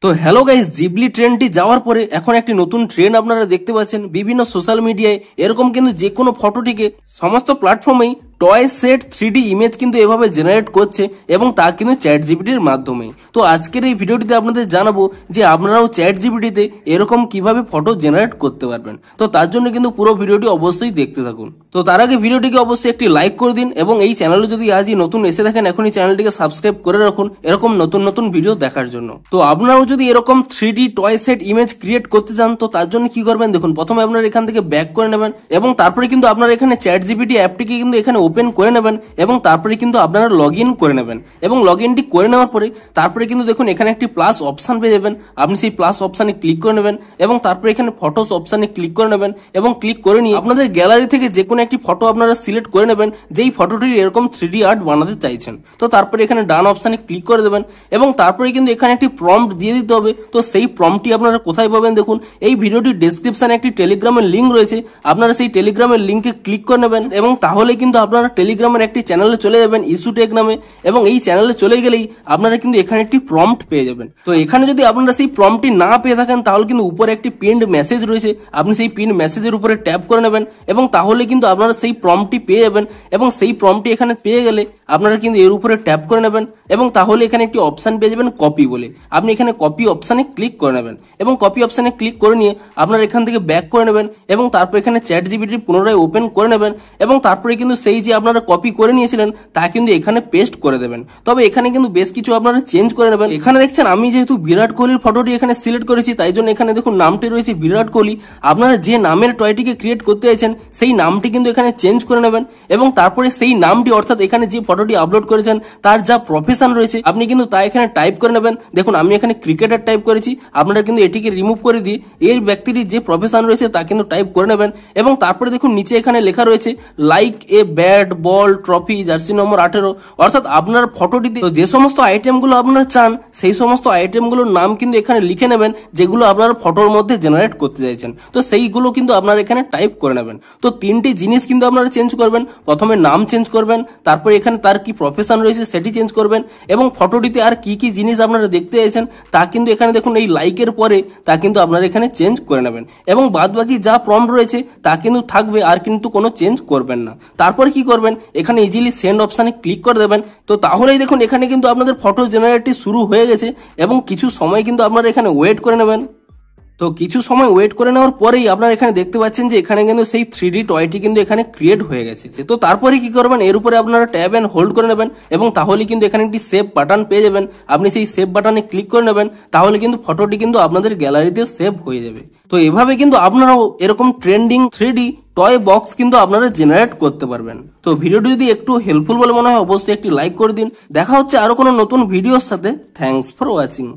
তো hello guys, Ghibli ট্রেন্ডটি যাওয়ার পরে এখন একটি নতুন ট্রেন্ড আপনারা দেখতে পাচ্ছেন বিভিন্ন সোশ্যাল মিডিয়ায়। এরকম কিন্তু যে কোনো ফটোটিকে সমস্ত প্ল্যাটফর্মেই টয় সেট 3D ইমেজ কিন্তু এভাবে জেনারেট করছে এবং তা কিন্তু চ্যাট জিপিটির মাধ্যমে। তো আজকের এই ভিডিওটিতে আপনাদের জানাবো যে আপনারাও চ্যাট জিপিটিতে এরকম কিভাবে ফটো জেনারেট করতে পারবেন। তো তার জন্য কিন্তু পুরো ভিডিওটি অবশ্যই দেখতে থাকুন। তো তার আগে ভিডিওটিকে অবশ্যই একটি লাইক করে দিন এবং এই চ্যানেলে যদি আজই নতুন এসে থাকেন এখনই চ্যানেলটিকে সাবস্ক্রাইব করে রাখুন এরকম নতুন নতুন ভিডিও দেখার জন্য। তো আপনারাও যদি এরকম 3D toy set image create করতে চান তো তার জন্য কি করবেন দেখুন, প্রথমে আপনারা এখান থেকে ব্যাক করে নেবেন এবং তারপরে কিন্তু আপনারা এখানে চ্যাট জিপিটি অ্যাপটিকে কিন্তু এখানে ওপেন করে নেবেন এবং তারপরে কিন্তু আপনারা লগ ইন করে নেবেন এবং লগ ইনটি করে নেওয়ার পরে তারপরে কিন্তু দেখুন এখানে একটি প্লাস অপশন পেয়ে যাবেন। আপনি সেই প্লাস অপশনে ক্লিক করে নেবেন এবং তারপরে এখানে ফটোস অপশনে ক্লিক করে নেবেন এবং ক্লিক করে নিয়ে আপনাদের গ্যালারি থেকে যে কোনো একটি ফটো আপনারা সিলেক্ট করে নেবেন যেই ফটোটির এরকম 3D আর্ট বানাতে চাইছেন। তো তারপরে এখানে ডান অপশনে ক্লিক করে দেবেন এবং তারপরে কিন্তু এখানে একটি প্রম্পট দিয়ে দিতে হবে। তো সেই প্রম্পটটি আপনারা কোথায় পাবেন দেখুন, এই ভিডিওটির ডেসক্রিপশনে একটি টেলিগ্রামের লিঙ্ক রয়েছে, আপনারা সেই টেলিগ্রামের লিঙ্কে ক্লিক করে নেবেন এবং তাহলে কিন্তু আপনারা টেলিগ্রামের একটি চ্যানেলে চলে যাবেন ইস্যুটেক নামে এবং এই চ্যানেলে চলে গেলেই আপনারা কিন্তু এখানে একটি প্রম্পট পেয়ে যাবেন। তো এখানে যদি আপনারা সেই প্রম্পটটি না পেয়ে থাকেন তাহলে কিন্তু উপরে একটি পিন্ড মেসেজ রয়েছে, আপনি সেই পিন্ড মেসেজের উপরে ট্যাপ করে নেবেন এবং তাহলে কিন্তু আপনারা সেই প্রম্পটটি পেয়ে যাবেন এবং সেই প্রম্পটটি এখানে পেয়ে গেলে আপনারা কিন্তু এর উপরে ট্যাপ করে নেবেন এবং তাহলে এখানে একটি অপশন পেয়ে যাবেন কপি বলে, আপনি এখানে কপি অপশনে ক্লিক করে নেবেন এবং কপি অপশনে ক্লিক করে নিয়ে আপনারা এখান থেকে ব্যাক করে নেবেন এবং তারপর এখানে চ্যাট জিপিটি পুনরায় ওপেন করে নেবেন এবং তারপরে কিন্তু সেই যে আপনারা কপি করে নিয়েছিলেন তা কিন্তু এখানে পেস্ট করে দেবেন। তবে এখানে কিন্তু বেশ কিছু আপনারা চেঞ্জ করে নেবেন। এখানে দেখছেন আমি যেহেতু বিরাট কোহলির ফটোটি এখানে সিলেক্ট করেছি তাই জন্য এখানে দেখুন নামটি রয়েছে বিরাট কোহলি। আপনারা যে নামের টয়টিকে ক্রিয়েট করতে চাইছেন সেই নামটি কিন্তু এখানে চেঞ্জ করে নেবেন এবং তারপরে সেই নামটি অর্থাৎ এখানে যে ফটোটি আপলোড করেছেন তার যা প্রফেশন রয়েছে আপনি কিন্তু তা এখানে টাইপ করে নেবেন। দেখুন আমি এখানে ক্রিকেটার টাইপ করেছি, আপনারা কিন্তু এটিকে রিমুভ করে দিয়ে এই ব্যক্তিটির যে প্রফেশন রয়েছে তা কিন্তু টাইপ করে নেবেন এবং তারপরে দেখুন নিচে এখানে লেখা রয়েছে like a bat ball trophy jersey নম্বর 18, অর্থাৎ আপনার ফটোটিতে যে সমস্ত আইটেমগুলো আপনারা চান সেই সমস্ত আইটেমগুলোর নাম কিন্তু এখানে লিখে নেবেন যেগুলো আপনার ফটোর মধ্যে জেনারেট করতে চাইছেন। তো সেইগুলো কিন্তু আপনারা এখানে টাইপ করে নেবেন। তো তিনটি জিনিস কিন্তু আপনারা চেঞ্জ করবেন, প্রথমে নাম চেঞ্জ করবেন, তারপরে এখানে তার কি প্রফেশন রয়েছে সেটি চেঞ্জ করবেন এবং ফটোটিতে আর কি কি জিনিস আপনারা দেখতে চাইছেন তা কিন্তু এখানে দেখুন এই লাইকের পরে তা কিন্তু আপনারা এখানে চেঞ্জ করে নেবেন এবং বাদ বাকি যা প্রম্পট রয়েছে তা কিন্তু থাকবে আর কিন্তু কোনো চেঞ্জ করবেন না। তারপরে কি করবেন এখানে ইজিলি সেন্ড অপশনে ক্লিক করে দেবেন। তো তাহলেই দেখুন এখানে কিন্তু আপনাদের ফটো জেনারেটটি শুরু হয়ে গেছে এবং কিছু সময় কিন্তু আপনারা এখানে ওয়েট করে নেবেন। তো কিছু সময় ওয়েট করে নেওয়ার পরেই আপনারা এখানে দেখতে পাচ্ছেন যে এখানে কিন্তু সেই 3D টয়টি কিন্তু এখানে ক্রিয়েট হয়ে গেছে। তো তারপরে কি করবেন এর উপরে আপনারা ট্যাব এন্ড হোল্ড করে নেবেন এবং তাহলে কিন্তু এখানে একটি সেভ বাটন পেয়ে যাবেন, আপনি সেই সেভ বাটনে ক্লিক করে নেবেন তাহলে কিন্তু ফটোটি কিন্তু আপনাদের গ্যালারিতে সেভ হয়ে যাবে। তো এভাবে কিন্তু আপনারাও এরকম ট্রেন্ডিং 3D টয় বক্স কিন্তু আপনারা জেনারেট করতে পারবেন। তো ভিডিওটি যদি একটু হেল্পফুল বলে মনে হয় অবশ্যই একটি লাইক করে দিন। দেখা হচ্ছে আরো কোনো নতুন ভিডিওর সাথে। Thanks for watching.